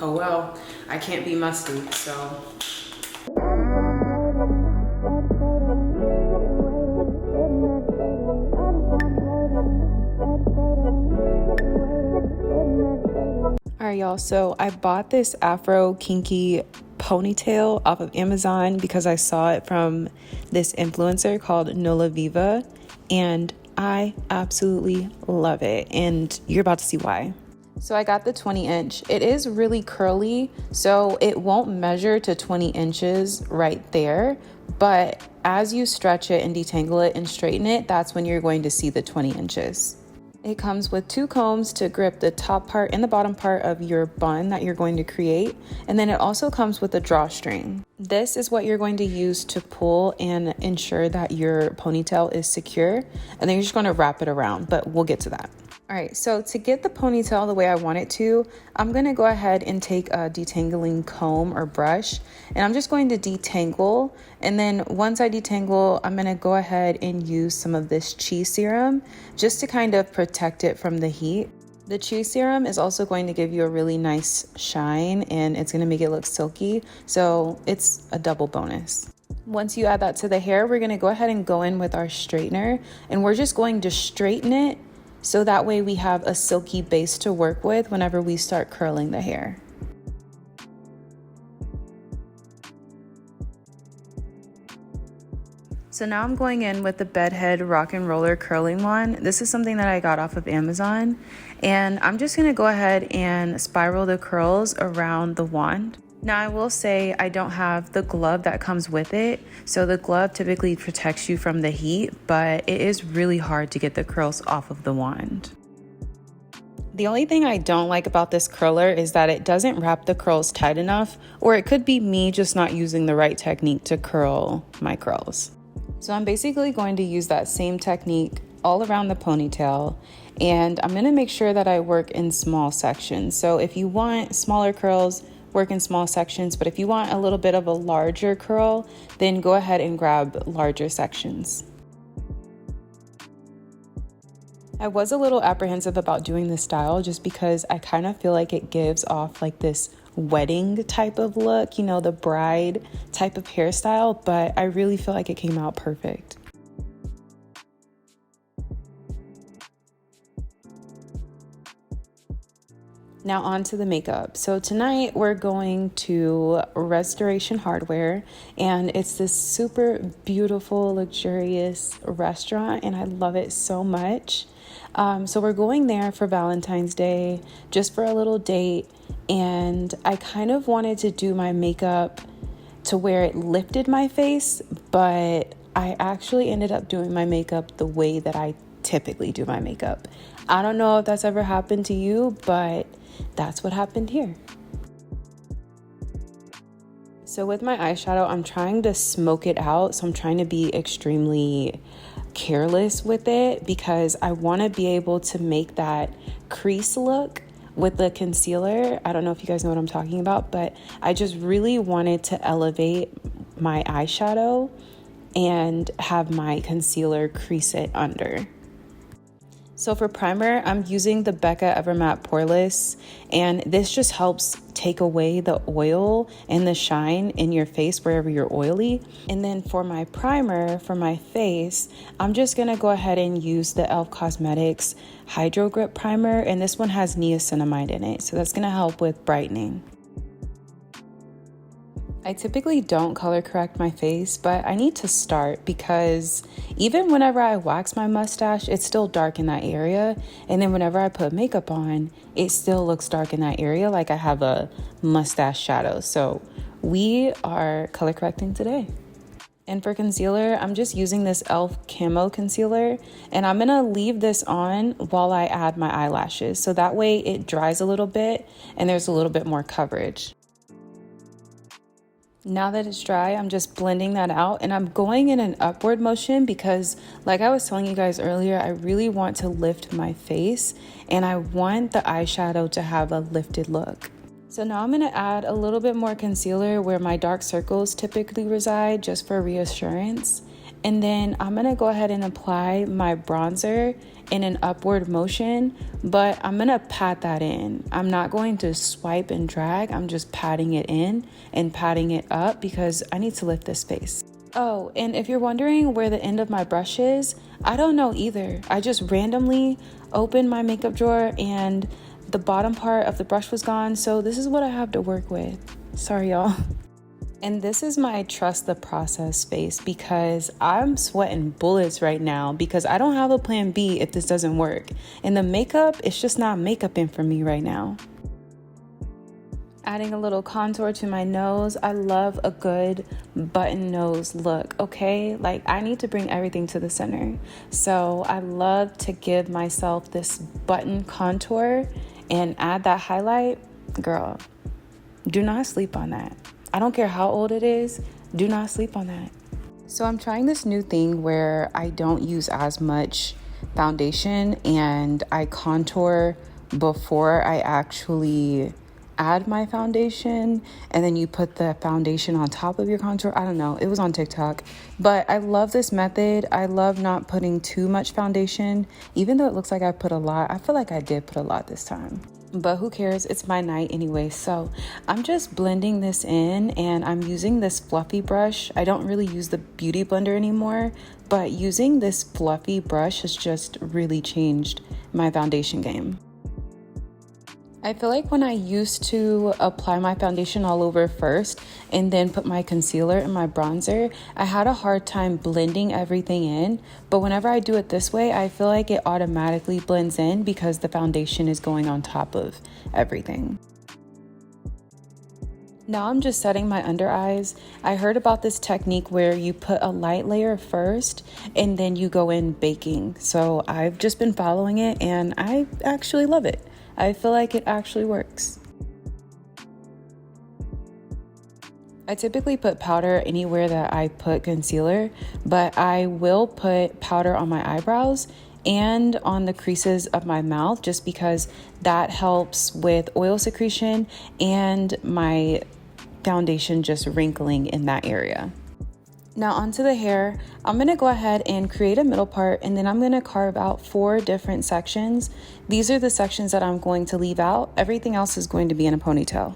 oh well, I can't be musty, so. Alright y'all, so I bought this Afro kinky ponytail off of Amazon because I saw it from this influencer called NolaViva, and I absolutely love it, and you're about to see why. So I got the 20 inch. It is really curly, so it won't measure to 20 inches right there, but as you stretch it and detangle it and straighten it, that's when you're going to see the 20 inches. It comes with 2 combs to grip the top part and the bottom part of your bun that you're going to create. And then it also comes with a drawstring. This is what you're going to use to pull and ensure that your ponytail is secure. And then you're just going to wrap it around, but we'll get to that. All right, so to get the ponytail the way I want it to, I'm going to go ahead and take a detangling comb or brush, and I'm just going to detangle. And then once I detangle, I'm going to go ahead and use some of this cheese serum just to kind of protect it from the heat. The cheese serum is also going to give you a really nice shine, and it's going to make it look silky, so it's a double bonus. Once you add that to the hair, we're going to go ahead and go in with our straightener, and we're just going to straighten it so that way we have a silky base to work with whenever we start curling the hair. So now I'm going in with the Bedhead Rock and Roller Curling Wand. This is something that I got off of Amazon, and I'm just gonna go ahead and spiral the curls around the wand. Now I will say I don't have the glove that comes with it, so the glove typically protects you from the heat, but it is really hard to get the curls off of the wand. The only thing I don't like about this curler is that it doesn't wrap the curls tight enough, or it could be me just not using the right technique to curl my curls. So I'm basically going to use that same technique all around the ponytail, and I'm gonna make sure that I work in small sections. So if you want smaller curls, work in small sections, but if you want a little bit of a larger curl, then go ahead and grab larger sections. I was a little apprehensive about doing this style just because I kind of feel like it gives off like this wedding type of look, you know, the bride type of hairstyle, but I really feel like it came out perfect. Now on to the makeup. So tonight we're going to Restoration Hardware, and it's this super beautiful, luxurious restaurant, and I love it so much. So we're going there for Valentine's Day, just for a little date, and I kind of wanted to do my makeup to where it lifted my face, but I actually ended up doing my makeup the way that I typically do my makeup. I don't know if that's ever happened to you, but that's what happened here. So with my eyeshadow, I'm trying to smoke it out. So I'm trying to be extremely careless with it because I want to be able to make that crease look with the concealer. I don't know if you guys know what I'm talking about, but I just really wanted to elevate my eyeshadow and have my concealer crease it under. So for primer, I'm using the Becca Evermatte Poreless, and this just helps take away the oil and the shine in your face wherever you're oily. And then for my primer for my face, I'm just gonna go ahead and use the e.l.f. Cosmetics Hydro Grip Primer, and this one has niacinamide in it, so that's gonna help with brightening. I typically don't color correct my face, but I need to start because even whenever I wax my mustache, it's still dark in that area. And then whenever I put makeup on, it still looks dark in that area, like I have a mustache shadow. So we are color correcting today. And for concealer, I'm just using this e.l.f. Camo Concealer, and I'm gonna leave this on while I add my eyelashes. So that way it dries a little bit and there's a little bit more coverage. Now that it's dry, I'm just blending that out, and I'm going in an upward motion because, like I was telling you guys earlier, I really want to lift my face and I want the eyeshadow to have a lifted look. So now I'm going to add a little bit more concealer where my dark circles typically reside, just for reassurance. And then I'm going to go ahead and apply my bronzer, in an upward motion, but I'm gonna pat that in. I'm not going to swipe and drag. I'm just patting it in and patting it up because I need to lift this face. Oh, and if you're wondering where the end of my brush is, I don't know either. I just randomly opened my makeup drawer and the bottom part of the brush was gone, so this is what I have to work with. Sorry, y'all. And this is my trust the process face because I'm sweating bullets right now because I don't have a plan B if this doesn't work. And the makeup, it's just not makeuping for me right now. Adding a little contour to my nose. I love a good button nose look, okay? Like, I need to bring everything to the center. So I love to give myself this button contour and add that highlight. Girl, do not sleep on that. I don't care how old it is, do not sleep on that. So I'm trying this new thing where I don't use as much foundation and I contour before I actually add my foundation, and then you put the foundation on top of your contour. I don't know, it was on TikTok, but I love this method. I love not putting too much foundation, even though it looks like I put a lot. I feel like I did put a lot this time, but who cares? It's my night anyway. So I'm just blending this in and I'm using this fluffy brush. I don't really use the beauty blender anymore, but using this fluffy brush has just really changed my foundation game. I feel like when I used to apply my foundation all over first and then put my concealer and my bronzer, I had a hard time blending everything in. But whenever I do it this way, I feel like it automatically blends in because the foundation is going on top of everything. Now I'm just setting my under eyes. I heard about this technique where you put a light layer first and then you go in baking. So I've just been following it and I actually love it. I feel like it actually works. I typically put powder anywhere that I put concealer, but I will put powder on my eyebrows and on the creases of my mouth just because that helps with oil secretion and my foundation just wrinkling in that area. Now onto the hair. I'm gonna go ahead and create a middle part and then I'm gonna carve out 4 different sections. These are the sections that I'm going to leave out. Everything else is going to be in a ponytail.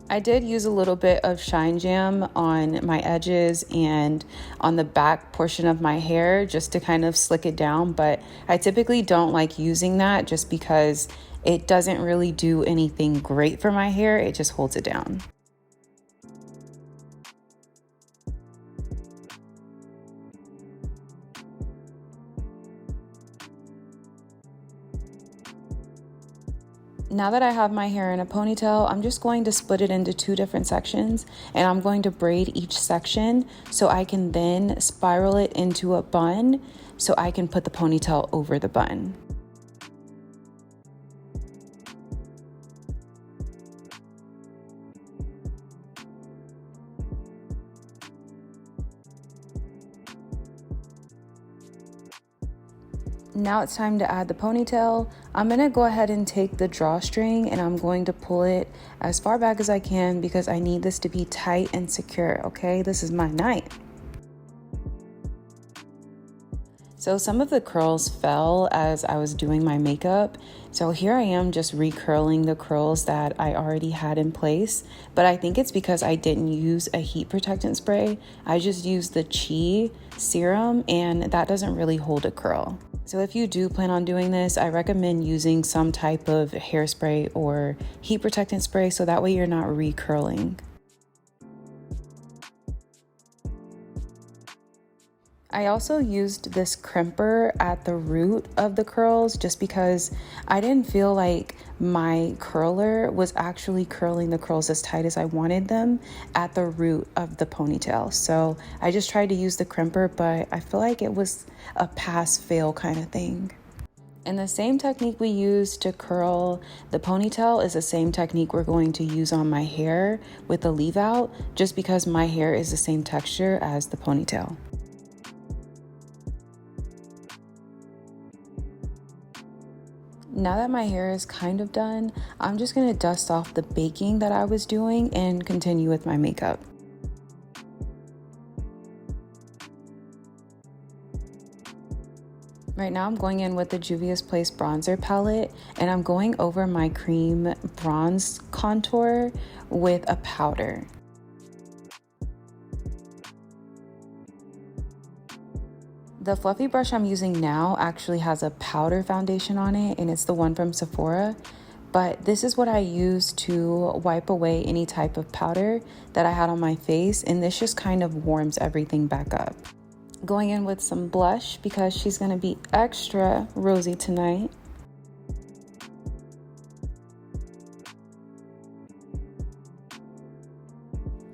I did use a little bit of Shine Jam on my edges and on the back portion of my hair just to kind of slick it down, but I typically don't like using that just because it doesn't really do anything great for my hair. It just holds it down. Now that I have my hair in a ponytail, I'm just going to split it into 2 different sections and I'm going to braid each section so I can then spiral it into a bun so I can put the ponytail over the bun. Now it's time to add the ponytail. I'm gonna go ahead and take the drawstring and I'm going to pull it as far back as I can because I need this to be tight and secure, okay? This is my night. So some of the curls fell as I was doing my makeup. So here I am just recurling the curls that I already had in place. But I think it's because I didn't use a heat protectant spray. I just used the Chi serum and that doesn't really hold a curl. So if you do plan on doing this, I recommend using some type of hairspray or heat protectant spray so that way you're not recurling. I also used this crimper at the root of the curls just because I didn't feel like my curler was actually curling the curls as tight as I wanted them at the root of the ponytail. So I just tried to use the crimper, but I feel like it was a pass-fail kind of thing. And the same technique we use to curl the ponytail is the same technique we're going to use on my hair with the leave out, just because my hair is the same texture as the ponytail. Now that my hair is kind of done, I'm just gonna dust off the baking that I was doing and continue with my makeup. Right now I'm going in with the Juvia's Place bronzer palette, and I'm going over my cream bronze contour with a powder. The fluffy brush I'm using now actually has a powder foundation on it, and it's the one from Sephora. But this is what I use to wipe away any type of powder that I had on my face, and this just kind of warms everything back up. Going in with some blush because she's gonna be extra rosy tonight.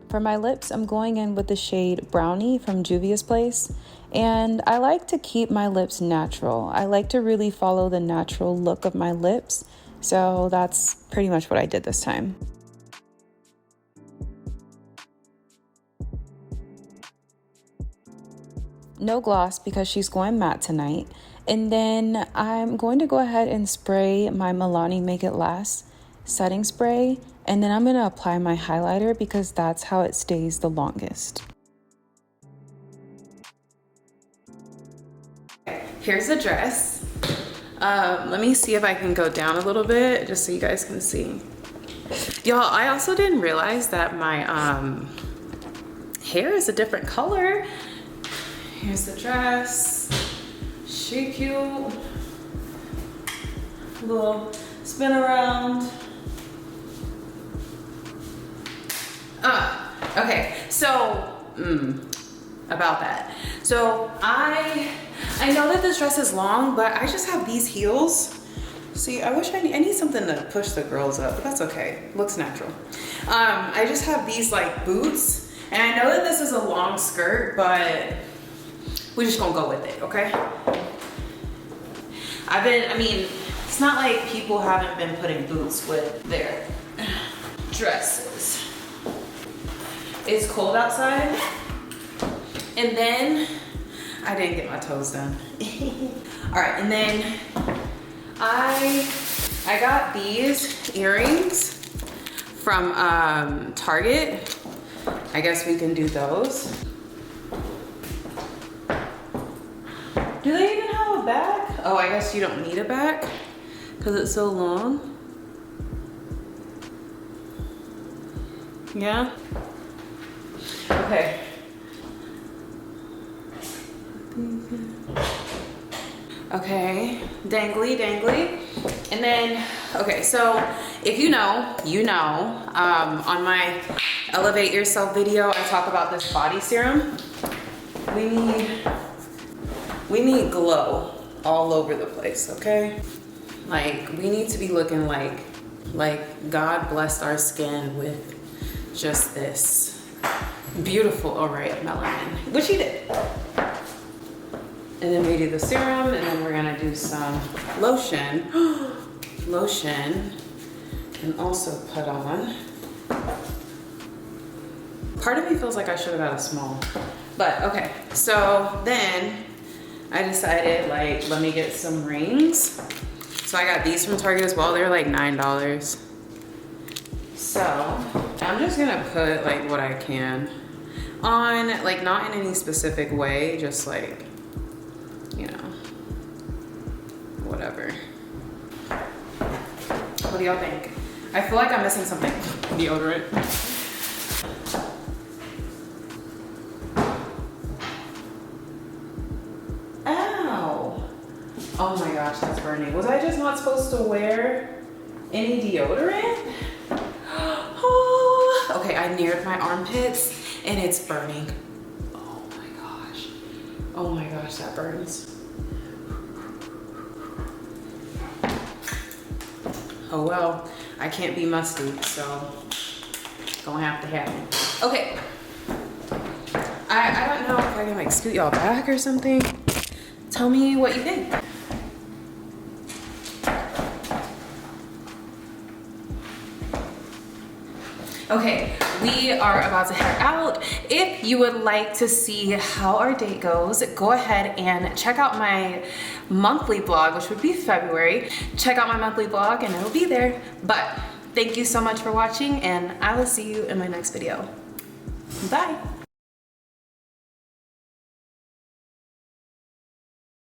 For my lips, I'm going in with the shade Brownie from Juvia's Place. And I like to keep my lips natural. I like to really follow the natural look of my lips. So that's pretty much what I did this time. No gloss because she's going matte tonight. And then I'm going to go ahead and spray my Milani Make It Last setting spray. And then I'm going to apply my highlighter because that's how it stays the longest. Here's the dress. Let me see if I can go down a little bit just so you guys can see. Y'all, I also didn't realize that my hair is a different color. Here's the dress. She cute. Little spin around. Okay, so about that. So I know that this dress is long, but I just have these heels. See, I wish I need something to push the girls up, but that's okay. Looks natural. I just have these like boots, and I know that this is a long skirt, but we're just gonna go with it, okay? I mean, it's not like people haven't been putting boots with their dresses. It's cold outside, and then I didn't get my toes done. All right, and then I got these earrings from Target. I guess we can do those. Do they even have a back? Oh, I guess you don't need a back because it's so long. Yeah? Okay. Okay, dangly, dangly. And then, okay, so if you know, on my Elevate Yourself video, I talk about this body serum. We need glow all over the place, okay? Like, we need to be looking like God blessed our skin with just this beautiful array of melanin, which he did. And then we do the serum, and then we're gonna do some lotion. Lotion, and also put on. Part of me feels like I should have got a small, but okay. So then I decided, like, let me get some rings. So I got these from Target as well. They're like $9. So I'm just gonna put like what I can on, like not in any specific way, just like, you know, whatever. What do y'all think? I feel like I'm missing something. Deodorant. Ow! Oh my gosh, that's burning. Was I just not supposed to wear any deodorant? Oh, okay, I neared my armpits and it's burning. Oh my gosh. Oh my gosh, that burns. Oh well, I can't be musty, so gonna have to have it. Okay. I don't know if I can like scoot y'all back or something. Tell me what you think. Okay, we are about to head out. If you would like to see how our date goes, go ahead and check out my monthly blog, which would be February. Check out my monthly blog and it'll be there. But thank you so much for watching, and I will see you in my next video. Bye.